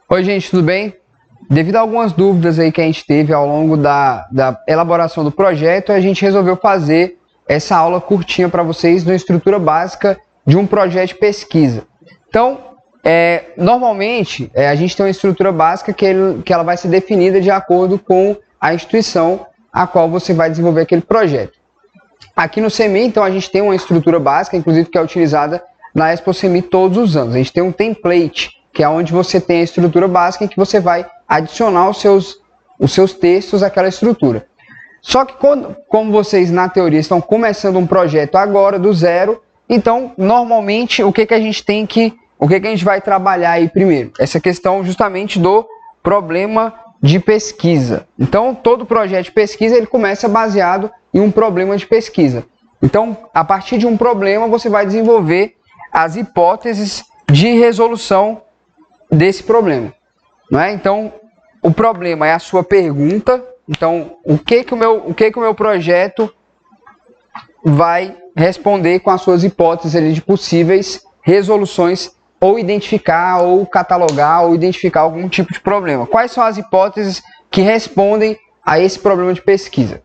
Oi, gente, tudo bem? Devido a algumas dúvidas aí que a gente teve ao longo da elaboração do projeto, a gente resolveu fazer essa aula curtinha para vocês na estrutura básica de um projeto de pesquisa. Então, normalmente, a gente tem uma estrutura básica que ela vai ser definida de acordo com a instituição a qual você vai desenvolver aquele projeto. Aqui no CEMI, então, a gente tem uma estrutura básica, inclusive que é utilizada na Expo CEMI todos os anos. A gente tem um template, que é onde você tem a estrutura básica em que você vai adicionar os seus textos àquela estrutura. Só que como vocês, na teoria, estão começando um projeto agora, do zero, então, normalmente, o que a gente vai trabalhar aí primeiro? Essa questão justamente do problema de pesquisa. Então, todo projeto de pesquisa, ele começa baseado em um problema de pesquisa. Então, a partir de um problema, você vai desenvolver as hipóteses de resolução desse problema, não é? Então, o problema é a sua pergunta. Então, o que o meu projeto vai responder com as suas hipóteses de possíveis resoluções, ou identificar, ou catalogar, ou identificar algum tipo de problema. Quais são as hipóteses que respondem a esse problema de pesquisa?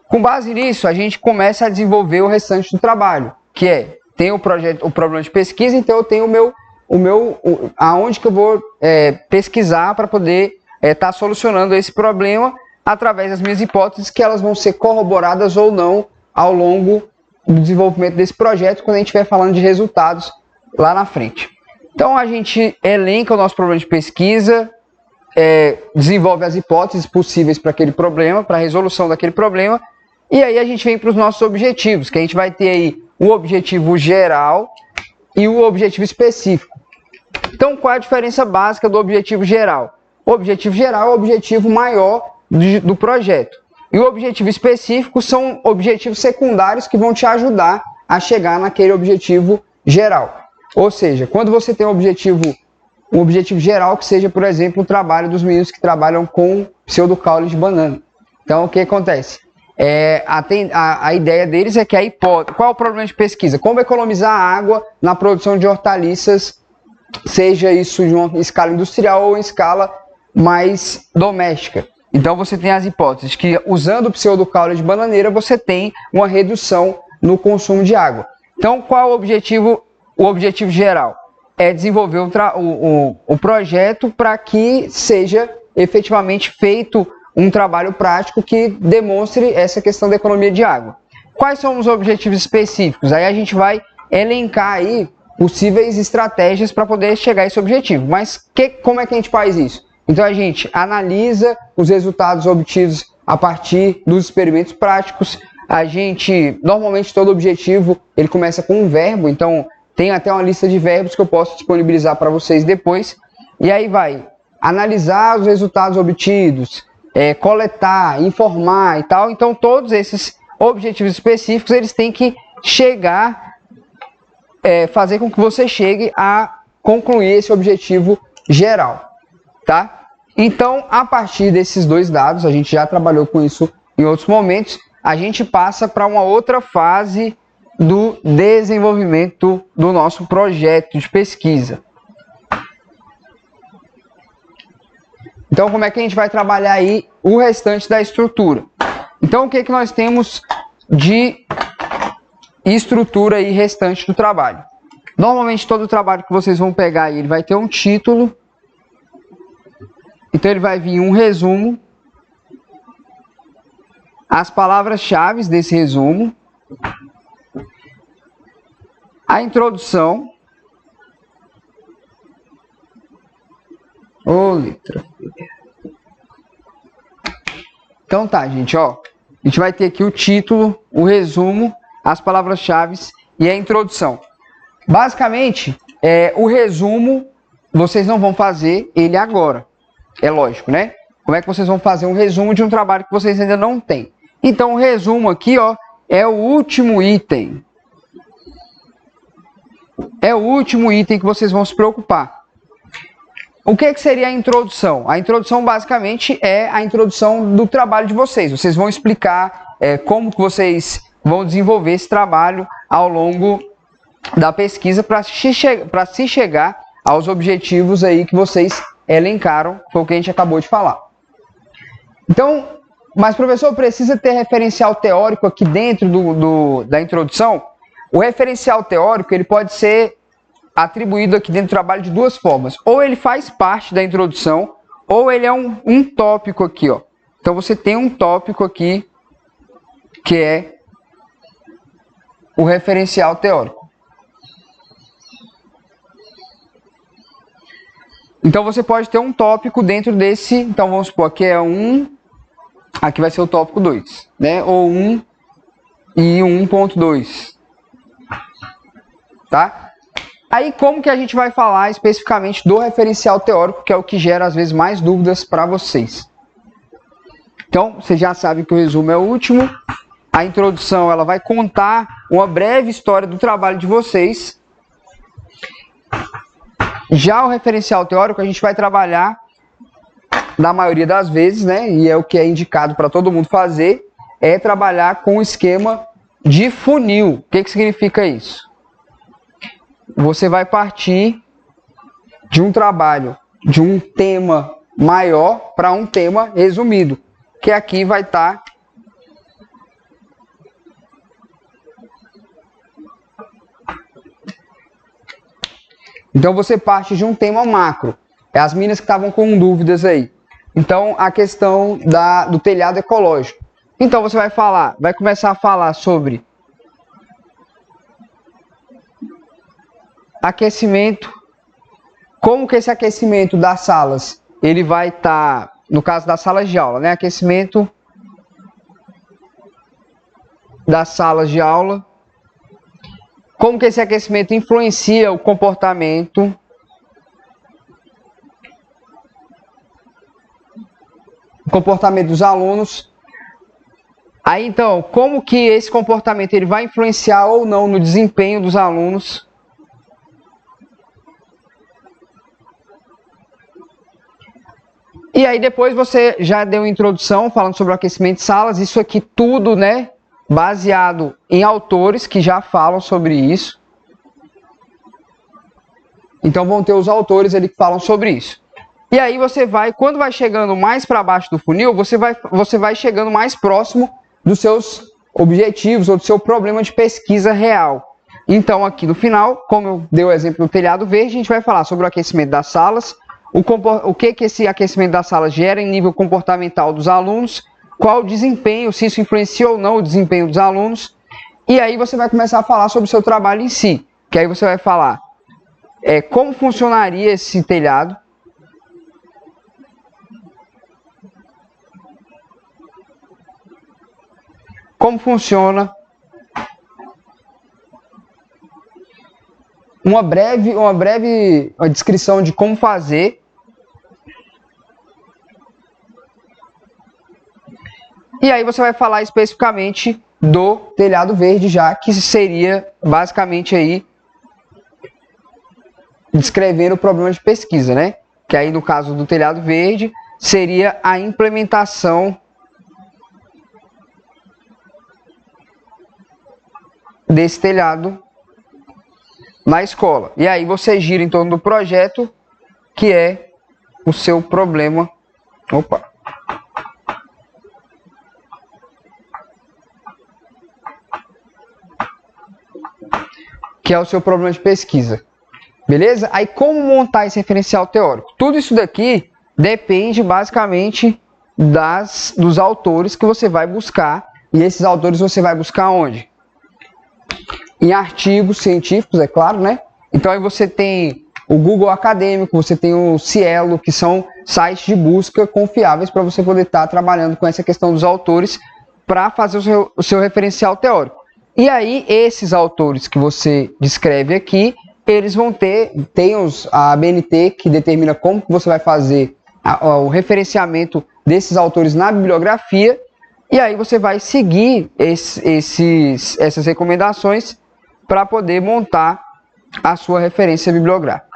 Com base nisso, a gente começa a desenvolver o restante do trabalho, que tem o problema de pesquisa, então eu tenho aonde que eu vou pesquisar para poder estar solucionando esse problema através das minhas hipóteses, que elas vão ser corroboradas ou não ao longo do desenvolvimento desse projeto, quando a gente estiver falando de resultados lá na frente. Então a gente elenca o nosso problema de pesquisa, desenvolve as hipóteses possíveis para aquele problema, para a resolução daquele problema, e aí a gente vem para os nossos objetivos, que a gente vai ter aí o objetivo geral e o objetivo específico. Então, qual é a diferença básica do objetivo geral? O objetivo geral é o objetivo maior do projeto. E o objetivo específico são objetivos secundários que vão te ajudar a chegar naquele objetivo geral. Ou seja, quando você tem um objetivo geral, que seja, por exemplo, o trabalho dos meninos que trabalham com pseudocaule de banana. Então, o que acontece? A ideia deles é que a hipótese... Qual é o problema de pesquisa? Como economizar água na produção de hortaliças, seja isso em uma escala industrial ou em escala mais doméstica. Então, você tem as hipóteses que, usando o pseudocaule de bananeira, você tem uma redução no consumo de água. Então, qual é o objetivo? O objetivo geral é desenvolver o projeto para que seja efetivamente feito um trabalho prático que demonstre essa questão da economia de água. Quais são os objetivos específicos? Aí a gente vai elencar aí possíveis estratégias para poder chegar a esse objetivo. Mas como é que a gente faz isso? Então a gente analisa os resultados obtidos a partir dos experimentos práticos. Normalmente todo objetivo, ele começa com um verbo, então tem até uma lista de verbos que eu posso disponibilizar para vocês depois. E aí vai analisar os resultados obtidos, coletar, informar e tal. Então todos esses objetivos específicos, eles têm que fazer com que você chegue a concluir esse objetivo geral, tá? Então, a partir desses dois dados, a gente já trabalhou com isso em outros momentos, a gente passa para uma outra fase do desenvolvimento do nosso projeto de pesquisa. Então, como é que a gente vai trabalhar aí o restante da estrutura? Então, o que nós temos de estrutura aí restante do trabalho? Normalmente, todo o trabalho que vocês vão pegar aí, ele vai ter um título. Então, ele vai vir um resumo, as palavras-chave desse resumo, a introdução, letra. Então tá, gente, a gente vai ter aqui o título, o resumo, as palavras-chave e a introdução. Basicamente, o resumo, vocês não vão fazer ele agora. É lógico, né? Como é que vocês vão fazer um resumo de um trabalho que vocês ainda não têm? Então, o resumo aqui, é o último item. É o último item que vocês vão se preocupar. O que seria a introdução? A introdução, basicamente, é a introdução do trabalho de vocês. Vocês vão explicar como que vocês vão desenvolver esse trabalho ao longo da pesquisa para se chegar aos objetivos aí que vocês elencaram, foi o que a gente acabou de falar. Então, mas professor, precisa ter referencial teórico aqui dentro da introdução? O referencial teórico, ele pode ser atribuído aqui dentro do trabalho de duas formas. Ou ele faz parte da introdução, ou ele é um tópico aqui, ó. Então você tem um tópico aqui que é o referencial teórico. Então você pode ter um tópico dentro desse, então vamos supor que é aqui vai ser o tópico 2, né? Ou 1 e 1.2. Tá? Aí como que a gente vai falar especificamente do referencial teórico, que é o que gera às vezes mais dúvidas para vocês. Então, vocês já sabem que o resumo é o último. A introdução, ela vai contar uma breve história do trabalho de vocês. Já o referencial teórico, a gente vai trabalhar, na maioria das vezes, né, e é o que é indicado para todo mundo fazer, é trabalhar com o esquema de funil. O que significa isso? Você vai partir de um trabalho, de um tema maior para um tema resumido, que aqui vai estar Então você parte de um tema macro. É as meninas que estavam com dúvidas aí. Então a questão do telhado ecológico. Então você vai começar a falar sobre aquecimento, como que esse aquecimento das salas, ele vai estar, no caso das salas de aula, né? Aquecimento das salas de aula, como que esse aquecimento influencia o comportamento dos alunos. Aí então, como que esse comportamento ele vai influenciar ou não no desempenho dos alunos? E aí depois você já deu uma introdução falando sobre o aquecimento de salas, isso aqui tudo, né, baseado em autores que já falam sobre isso. Então vão ter os autores ali que falam sobre isso. E aí você vai, quando vai chegando mais para baixo do funil, você vai chegando mais próximo dos seus objetivos ou do seu problema de pesquisa real. Então aqui no final, como eu dei o exemplo do telhado verde, a gente vai falar sobre o aquecimento das salas, o que esse aquecimento das salas gera em nível comportamental dos alunos, qual o desempenho, se isso influencia ou não o desempenho dos alunos, e aí você vai começar a falar sobre o seu trabalho em si, que aí você vai falar como funcionaria esse telhado, como funciona, uma breve descrição de como fazer, e aí você vai falar especificamente do telhado verde, já que seria basicamente aí descrevendo o problema de pesquisa, né? Que aí no caso do telhado verde seria a implementação desse telhado na escola. E aí você gira em torno do projeto, que é o seu problema. Opa! Que é o seu problema de pesquisa. Beleza? Aí como montar esse referencial teórico? Tudo isso daqui depende basicamente dos autores que você vai buscar. E esses autores você vai buscar onde? Em artigos científicos, é claro, né? Então aí você tem o Google Acadêmico, você tem o Cielo, que são sites de busca confiáveis para você poder estar trabalhando com essa questão dos autores para fazer o seu referencial teórico. E aí esses autores que você descreve aqui, eles vão tem a ABNT que determina como que você vai fazer o referenciamento desses autores na bibliografia, e aí você vai seguir essas recomendações para poder montar a sua referência bibliográfica.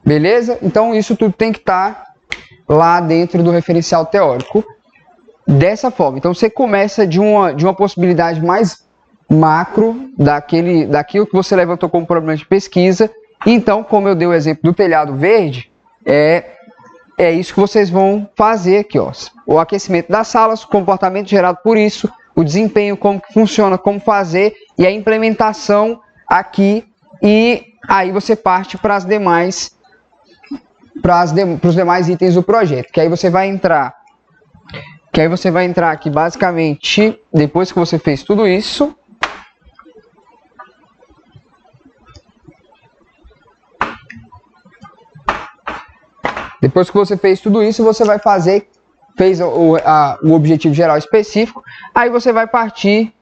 Beleza? Então isso tudo tem que estar lá dentro do referencial teórico dessa forma. Então você começa de uma possibilidade mais macro daquilo que você levantou como problema de pesquisa. Então, como eu dei o exemplo do telhado verde, é isso que vocês vão fazer aqui, ó. O aquecimento das salas, o comportamento gerado por isso, o desempenho, como que funciona, como fazer e a implementação aqui. E aí você parte para os demais itens do projeto, que aí você vai entrar aqui basicamente depois que você fez tudo isso. Depois que você fez tudo isso, você vai fez o objetivo geral específico, aí você vai partir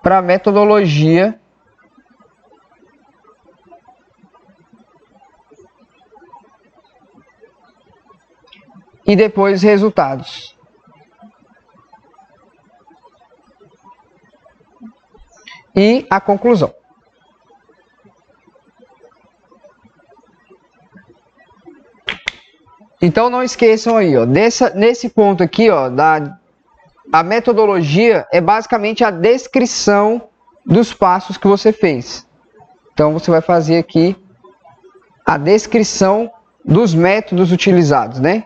para a metodologia e depois resultados. E a conclusão. Então não esqueçam aí, ó, nesse ponto aqui, ó, a metodologia é basicamente a descrição dos passos que você fez. Então você vai fazer aqui a descrição dos métodos utilizados, né?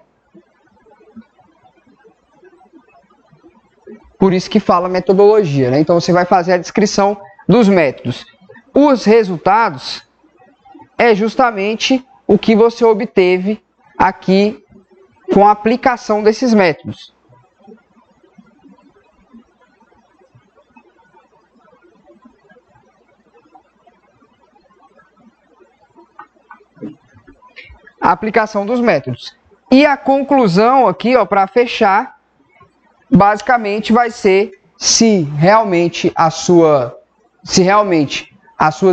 Por isso que fala metodologia, né? Então você vai fazer a descrição dos métodos. Os resultados é justamente o que você obteve aqui com a aplicação desses métodos. A aplicação dos métodos. E a conclusão aqui, ó, para fechar, basicamente vai ser se realmente as suas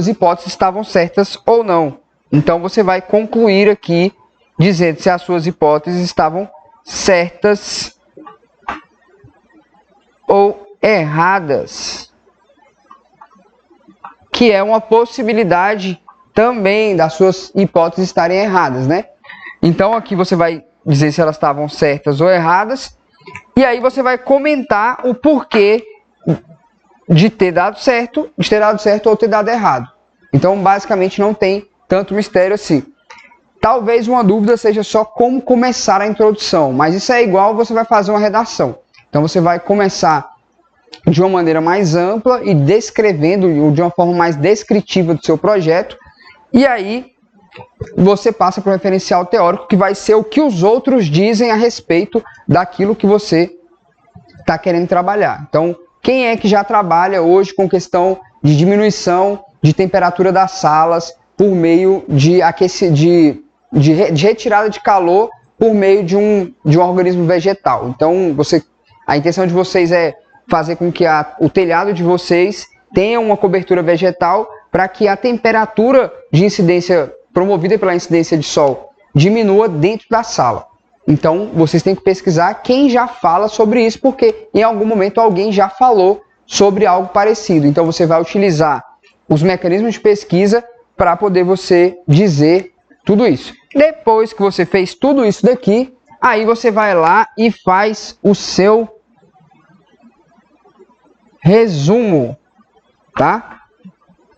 hipóteses estavam certas ou não. Então você vai concluir aqui dizendo se as suas hipóteses estavam certas ou erradas, que é uma possibilidade também das suas hipóteses estarem erradas, né? Então aqui você vai dizer se elas estavam certas ou erradas, e aí você vai comentar o porquê de ter dado certo ou ter dado errado. Então basicamente não tem tanto mistério assim. Talvez uma dúvida seja só como começar a introdução, mas isso é igual você vai fazer uma redação. Então você vai começar de uma maneira mais ampla e descrevendo de uma forma mais descritiva do seu projeto, e aí você passa para o referencial teórico, que vai ser o que os outros dizem a respeito daquilo que você está querendo trabalhar. Então, quem é que já trabalha hoje com questão de diminuição de temperatura das salas por meio de retirada de calor por meio de um organismo vegetal? Então, a intenção de vocês é fazer com que o telhado de vocês tenha uma cobertura vegetal para que a temperatura de incidência promovida pela incidência de sol diminua dentro da sala. Então, vocês têm que pesquisar quem já fala sobre isso, porque em algum momento alguém já falou sobre algo parecido. Então, você vai utilizar os mecanismos de pesquisa para poder você dizer tudo isso. Depois que você fez tudo isso daqui, aí você vai lá e faz o seu resumo, tá?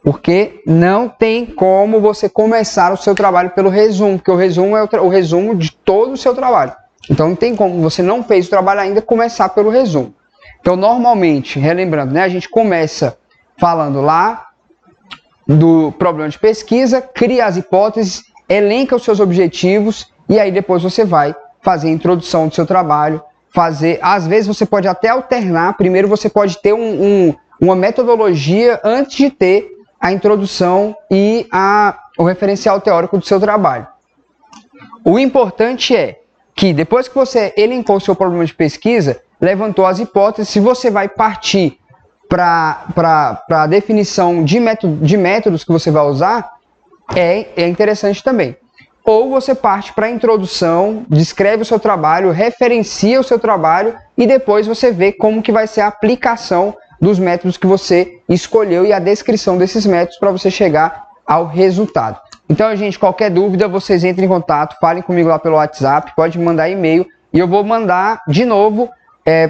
Porque não tem como você começar o seu trabalho pelo resumo, porque o resumo é o resumo de todo o seu trabalho. Então não tem como, você não fez o trabalho ainda, começar pelo resumo. Então normalmente, relembrando, né, a gente começa falando lá do problema de pesquisa, cria as hipóteses, elenca os seus objetivos e aí depois você vai fazer a introdução do seu trabalho, às vezes você pode até alternar, primeiro você pode ter uma metodologia antes de ter a introdução e o referencial teórico do seu trabalho. O importante é que depois que você elencou o seu problema de pesquisa, levantou as hipóteses, se você vai partir para a definição de métodos que você vai usar, é interessante também. Ou você parte para a introdução, descreve o seu trabalho, referencia o seu trabalho e depois você vê como que vai ser a aplicação dos métodos que você escolheu e a descrição desses métodos para você chegar ao resultado. Então, gente, qualquer dúvida, vocês entrem em contato, falem comigo lá pelo WhatsApp, pode me mandar e-mail e eu vou mandar de novo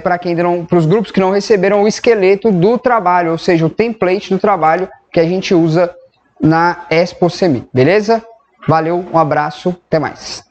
para os grupos que não receberam o esqueleto do trabalho, ou seja, o template do trabalho que a gente usa na Expo Semi, beleza? Valeu, um abraço, até mais.